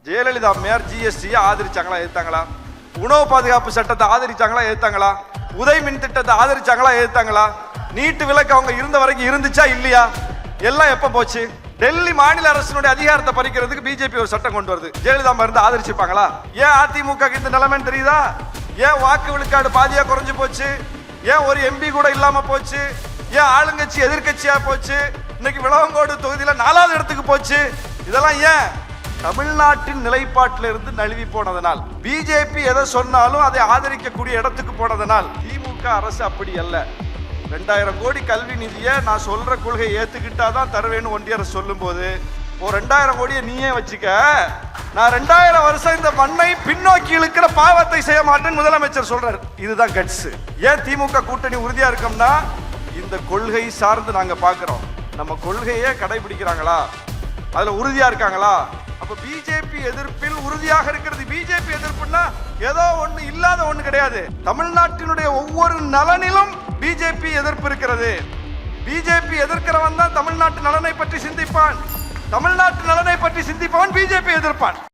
ஜெயலலிதா அம்மையார் ஜிஎஸ்டியை ஆதரிச்சாங்களா எதிர்த்தாங்களா? உணவு பாதுகாப்பு சட்டத்தை ஆதரிச்சாங்களா எதிர்த்தாங்களா? உதய் மின் திட்டத்தை ஆதரிச்சாங்களா எதிர்த்தாங்களா? நீட்டு விலக்கு அவங்க இருந்த வரைக்கும் இருந்துச்சா இல்லையா? எல்லாம் எப்ப போச்சு? டெல்லி மாநில அரசினுடைய அதிகாரத்தை பறிக்கிறதுக்கு பிஜேபி ஒரு சட்டம் கொண்டு வருது. ஜெயலலிதா இருந்து ஆதரிச்சிருப்பாங்களா? ஏன் அதிமுக இந்த நிலைமைன்னு தெரியுதா? ஏன் வாக்கு விழுக்காடு பாதியா குறைஞ்சு போச்சு? ஏன் ஒரு எம்பி கூட இல்லாம போச்சு? ஏன் ஆளுங்கட்சி எதிர்கட்சியா போச்சு? இன்னைக்கு விளவங்கோடு தொகுதியில 4வது இடத்துக்கு போச்சு. இதெல்லாம் ஏன்? தமிழ்நாட்டின் நிலைப்பாட்டில் இருந்து நழுவி போனதனால், பிஜேபி எதை சொன்னாலும் அதை ஆதரிக்கக்கூடிய இடத்துக்கு போனதனால். திமுக அரசு அப்படி அல்ல. 2000 கோடி கல்வி நிதியை நான் சொல்ற கொள்கையை ஏத்துக்கிட்டாதான் தருவேன்னு ஒன்றிய அரசு சொல்லும் போது, ஒரு 2000 கோடியை நீயே வச்சுக்க, நான் 2000 வருஷம் இந்த மண்ணை பின்னோக்கி இழுக்கிற பாவத்தை செய்ய மாட்டேன்னு முதலமைச்சர் சொல்றாரு. இதுதான் கட்ஸ். ஏன் திமுக கூட்டணி உறுதியா இருக்கோம்னா, இந்த கொள்கை சார்ந்து நாங்க பாக்குறோம். நம்ம கொள்கையே கடைபிடிக்கிறாங்களா, அதுல உறுதியா இருக்காங்களா? அப்ப பிஜேபி எதிர்ப்பில் உறுதியாக இருக்கிறது. பிஜேபி எதிர்ப்புன்னா ஏதோ ஒண்ணு இல்லாத ஒண்ணு கிடையாது. தமிழ்நாட்டினுடைய ஒவ்வொரு நலனிலும் பிஜேபி எதிர்ப்பு இருக்கிறது. பிஜேபி எதிர்க்கிறவன் தான் தமிழ்நாட்டு நலனை பற்றி சிந்திப்பான். தமிழ்நாட்டு நலனை பற்றி சிந்திப்பவன் பிஜேபி எதிர்ப்பான்.